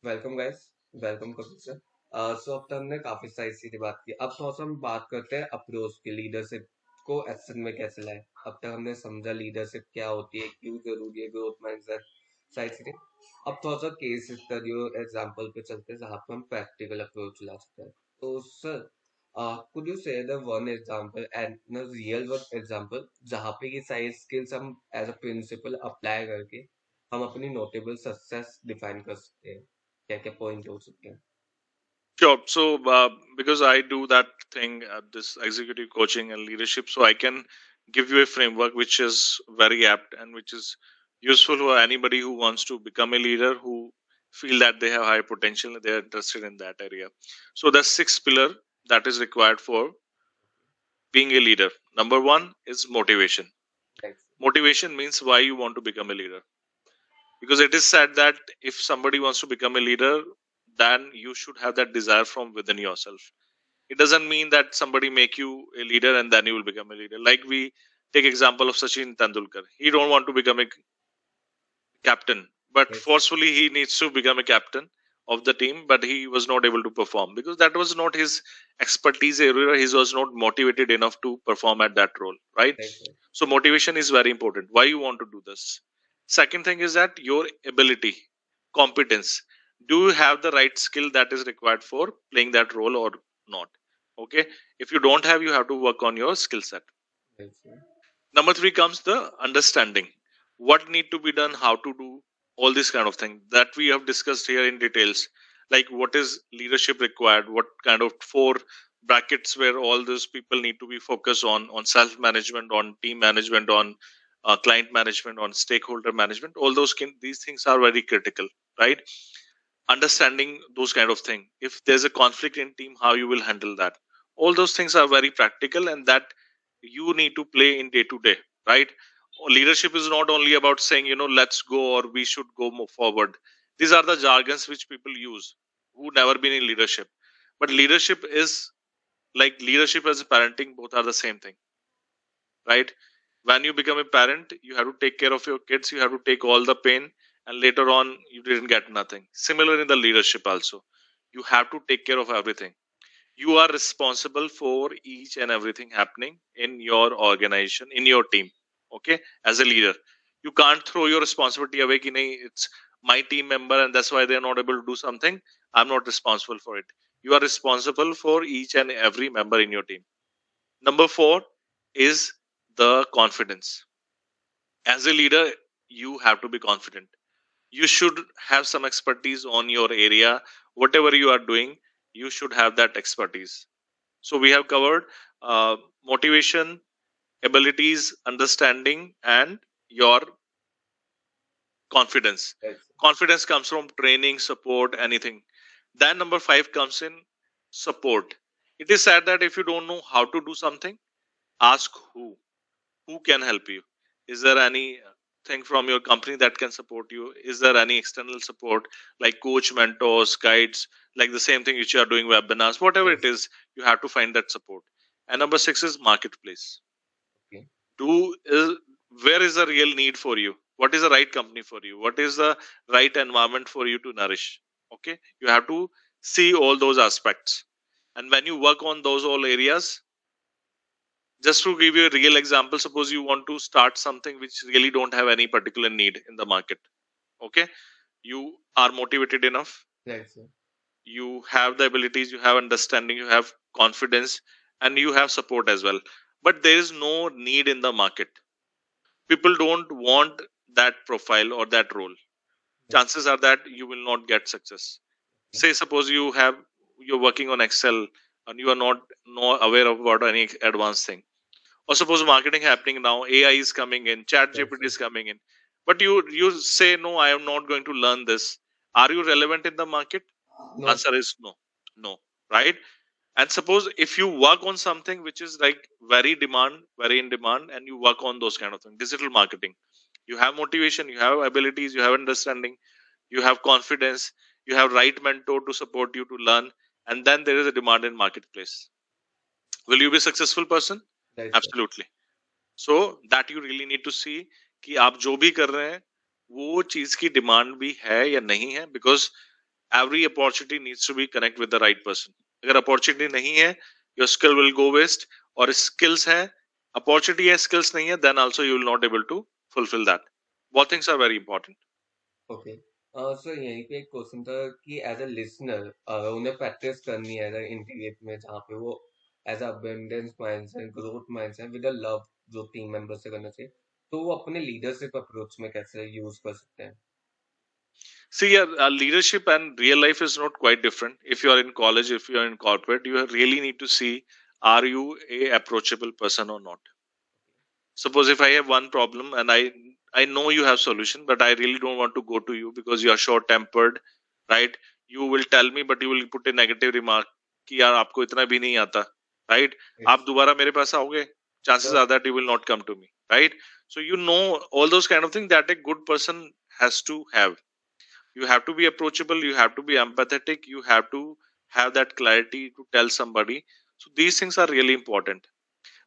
Welcome guys. Welcome Kapil sir. So अब तक हमने काफी सारी सीधी बात की। अब थोड़ा सा हम बात करते हैं अप्रोच की, लीडरशिप को एक्शन में कैसे लाए। अब तक हमने समझा लीडरशिप क्या होती है, क्यों जरूरी है, ग्रोथ माइंडसेट, सारी चीजें। अब थोड़ा सा केस स्टडी और एग्जाम्पल पे चलते हैं जहाँ पे हम प्रैक्टिकल अप्रोच ला सकते हैं। तो sir, could you say the one example and a real world example जहाँ पे ये सारी स्किल्स हम एज अ प्रिंसिपल अप्लाई करके हम अपनी नोटेबल सक्सेस डिफाइन कर सकते हैं? क्या क्या पॉइंट हो सकते हैं? Sure. So, because I do that thing, this executive coaching and leadership, so I can give you a framework which is very apt and which is useful for anybody who wants to become a leader, who feel that they have high potential and they are interested in that area. So, the six pillar that is required for being a leader. Number one is motivation. Thanks. Motivation means why you want to become a leader. Because it is said that if somebody wants to become a leader, then you should have that desire from within yourself. It doesn't mean that somebody make you a leader and then you will become a leader. Like we take example of Sachin Tendulkar. He don't want to become a captain, but Yes. forcefully he needs to become a captain of the team, but he was not able to perform because that was not his expertise area. He was not motivated enough to perform at that role, right? Thanks, sir. So motivation is very important. Why you want to do this? Second thing is that your ability, competence. Do you have the right skill that is required for playing that role or not? Okay. If you don't have, you have to work on your skill set. Thanks, sir. Number three comes the understanding. What need to be done, how to do, all this kind of thing that we have discussed here in details. Like what is leadership required, what kind of four brackets where all those people need to be focused on self management, on team management, on client management, on stakeholder management. All these things are very critical, right? Understanding those kind of thing. If there's a conflict in team, how you will handle that. All those things are very practical and that you need to play in day to day, right? Leadership is not only about saying, let's go or we should go more forward. These are the jargons which people use who never been in leadership. But leadership is like leadership as parenting, both are the same thing, right? When you become a parent, you have to take care of your kids, you have to take all the pain, and later on you didn't get nothing. Similar in the leadership also, you have to take care of everything. You are responsible for each and everything happening in your organization, in your team. Okay, as a leader, you can't throw your responsibility away ki nahi, it's my team member and that's why they're not able to do something, I'm not responsible for it. You are responsible for each and every member in your team. Number four is the confidence. As a leader, you have to be confident. You should have some expertise on your area. Whatever you are doing, you should have that expertise. So we have covered motivation, abilities, understanding, and your confidence. Thanks. Confidence comes from training, support, anything. Then number five comes in support. It is said that if you don't know how to do something, ask who can help you. Is there any thing from your company that can support you? Is there any external support like coach, mentors, guides, like the same thing which you are doing, webinars, whatever it Yes. is, you have to find that support. And number six is marketplace. Okay. Do is Where is the real need for you? What is the right company for you? What is the right environment for you to nourish? Okay, you have to see all those aspects. And when you work on those all areas, just to give you a real example, suppose you want to start something which really don't have any particular need in the market. Okay, you are motivated enough, Thanks, sir. you have the abilities, you have understanding, you have confidence, and you have support as well, but there is no need in the market. People don't want that profile or that role. Yes. Chances are that you will not get success. Okay. Say suppose you're working on Excel and you are not aware of about any advanced thing. Or suppose marketing happening now, AI is coming in, chat Thanks, GPT sir. is coming in, but you say no, I am not going to learn this. Are you relevant in the market? No. Answer is no. No, right? And suppose if you work on something which is like very in demand, and you work on those kind of things, digital marketing, you have motivation, you have abilities, you have understanding, you have confidence, you have right mentor to support you to learn, and then there is a demand in marketplace. Will you be a successful person? Thanks, sir. Absolutely. So that you really need to see कि आप जो भी कर रहे हैं वो चीज की डिमांड भी है या नहीं है, because every opportunity needs to be connect with the right person. अगर opportunity नहीं है, your skill will go waste. और skills है, opportunity है, skills नहीं है, then also you will not able to fulfill that. Both things are very important. Okay. Sir यहीं पे एक क्वेश्चन था कि एज अ लिसनर उन्हें प्रैक्टिस करनी है एज अ इंटीग्रेट में, जहाँ पे वो as a abundance mindset growth mindset with a love जो टीम मेंबर से करना चाहिए, तो वो अपने लीडरशिप अप्रोच में कैसे यूज कर सकते हैं? See, yeah, leadership and real life is not quite different. If you are in college, if you are in corporate, you really need to see, are you a approachable person or not. Suppose if I have one problem and I know you have solution, but I really don't want to go to you because you are short tempered, right? You will tell me, but you will put a negative remark कि यार आपको इतना भी नहीं आता, right? आप it's दोबारा मेरे पास आओगे, chances are that you will not come to me, right? So you know all those kind of things that a good person has to have. You have to be approachable, you have to be empathetic, you have to have that clarity to tell somebody. So these things are really important.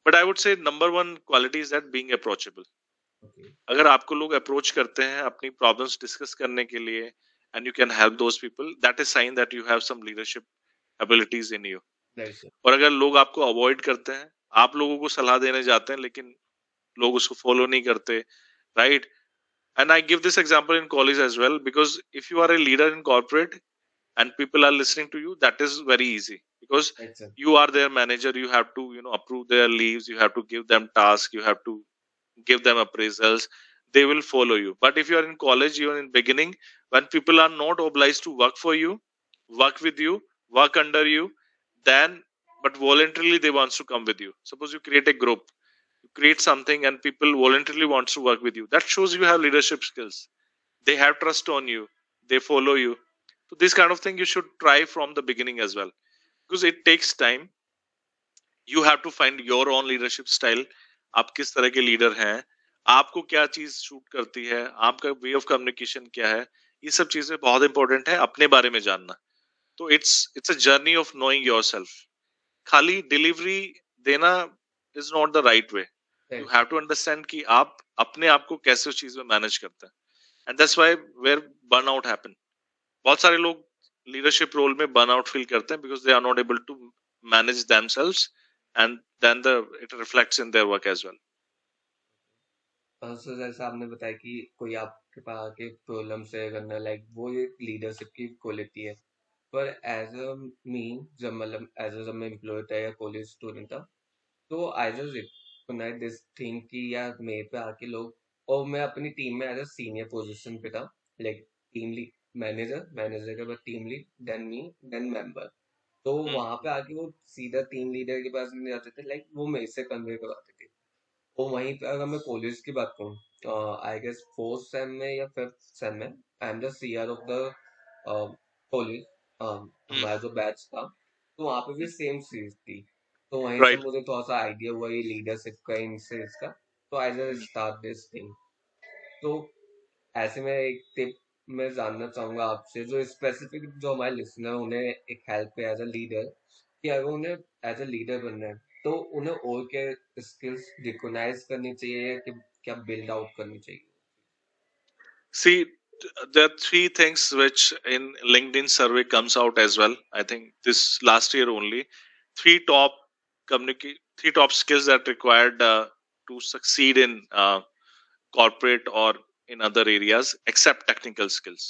But I would say number one quality is that being approachable. Okay. अगर आपको लोग approach करते हैं अपनी problems discuss करने के लिए and you can help those people, that is sign that you have some leadership abilities in you. Right sir. और अगर लोग आपको अवॉइड करते हैं, आप लोगों को सलाह देने जाते हैं लेकिन लोग उसको फॉलो नहीं करते, right? And I give this example in college as well, because if you are a leader in corporate and people are listening to you, that is very easy because right sir. you are their manager. You have to, approve their leaves, you have to give them tasks, you have to give them appraisals. They will follow you. But if you are in college, you are in beginning, when people are not obliged to work for you, work with you, work under you, then but voluntarily they wants to come with you. Suppose you create a group, you create something and people voluntarily wants to work with you, that shows you have leadership skills. They have trust on you, they follow you. So this kind of thing you should try from the beginning as well, because it takes time. You have to find your own leadership style. आप किस तरह के leader हैं, आपको क्या चीज shoot करती है, आपका वे ऑफ कम्युनिकेशन क्या है, ये सब चीजें बहुत इंपॉर्टेंट है अपने बारे में जानना. तो it's a journey of knowing yourself. खाली डिलीवरी देना is not the right way. You right have sir. To understand कि आप अपने आप को कैसे उस चीज में मैनेज करते हैं. And that's why where burn out happen. बहुत सारे लोग लीडरशिप रोल में बर्न आउट फील करते हैं because they are not able to manage themselves, and then the it reflects in their work as well. सो जैसे आपने बताया कि कोई आपके पास आके प्रॉब्लम शेयर करना, लाइक वो एक लीडरशिप की क्वालिटी है। पर एज अ मी, जब मतलब एज अ जब मैं एम्प्लॉय था या कॉलेज स्टूडेंट था, तो I just recognize this thing कि यार मेरे पे आके लोग, और मैं अपनी टीम में एज अ सीनियर पोजीशन पे था, like team lead, manager, manager के बाद team lead, then me, then member. तो Hmm. वहां पे आके वो सीधा टीम लीडर के पास नहीं जाते थे, लाइक वो मेरे से कन्वे करवाते थे। और वहीं पे अगर मैं कॉलेज की बात करूँ, आई गेस फोर्थ सेम में या फिफ्थ सेम में, I am the CR of the college, Hmm. हमारा जो बैच था, तो वहाँ पे भी सेम चीज थी। तो वहीं से Right. मुझे थोड़ा सा आइडिया हुआ ये लीडरशिप का, इनसे इसका। तो आई Hmm. Just start this thing. तो ऐसे में एक टिप मैं जानना चाहूंगा आपसे, जो स्पेसिफिक जो हमारे लिसनर उन्हें एक हेल्प एज अ लीडर, कि अगर उन्हें एज अ लीडर बनना है, तो उन्हें और क्या स्किल्स रिकॉग्नाइज करनी चाहिए, या कि क्या बिल्ड आउट करनी चाहिए? See, there are three things which in LinkedIn survey comes out as well. I think this last year only. Three top three top skills that required to succeed in corporate or in other areas, except technical skills.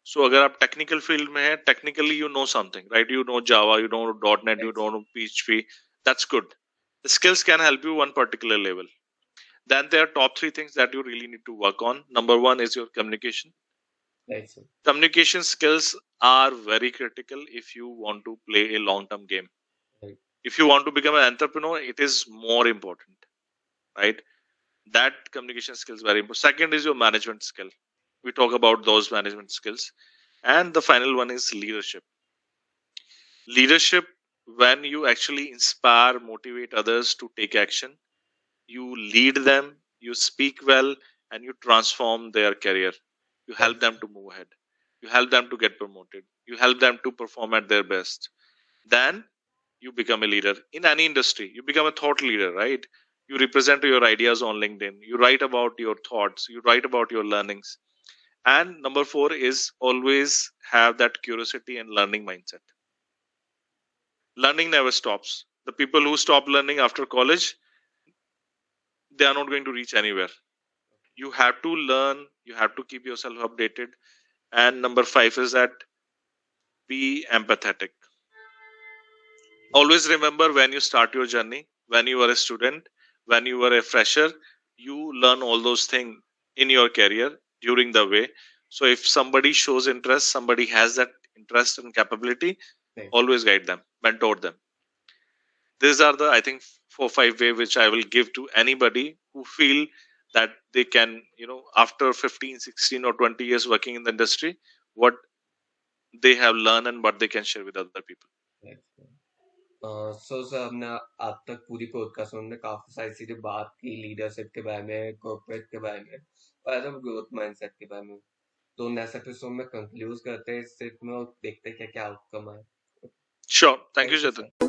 So अगर आप technical field में है, technically you know something, right? You know Java, you know .NET, you right know PHP. That's good. The skills can help you one particular level. Then there are top three things that you really need to work on. Number one is your communication. Right sir. Communication skills are very critical if you want to play a long term game. Right. If you want to become an entrepreneur, it is more important, right? That communication skill is very important. Second is your management skill. We talk about those management skills. And the final one is leadership. Leadership, when you actually inspire, motivate others to take action, you lead them, you speak well, and you transform their career. You help right them sir. to move ahead. You help them to get promoted. You help them to perform at their best. Then you become a leader in any industry. You become a thought leader, right? You represent your ideas on LinkedIn. You write about your thoughts. You write about your learnings. And number 4 is always have that curiosity and learning mindset. Learning never stops. The people who stop learning after college, they are not going to reach anywhere. You have to learn, you have to keep yourself updated. And number 5 is that be empathetic. Always remember, when you start your journey, when you are a student, when you are a fresher, you learn all those things in your career during the way. So if somebody shows interest, somebody has that interest and capability, Right. always guide them, mentor them. These are the, I think, 4 5 way which I will give to anybody who feel that they can, after 15 16 or 20 years working in the industry, what they have learned and what they can share with other people. Right. So sir हमने अब तक पूरी podcast में हमने काफी सारी चीजें बात की लीडरशिप के बारे में कॉर्पोरेट के बारे में और एज ग्रोथ माइंडसेट के बारे में तो नेक्स्ट एपिसोड में कंक्लूड करते हैं इस सेट में और देखते हैं क्या क्या आउटकम आए Sure. Thank you, thank you Chetan. Sir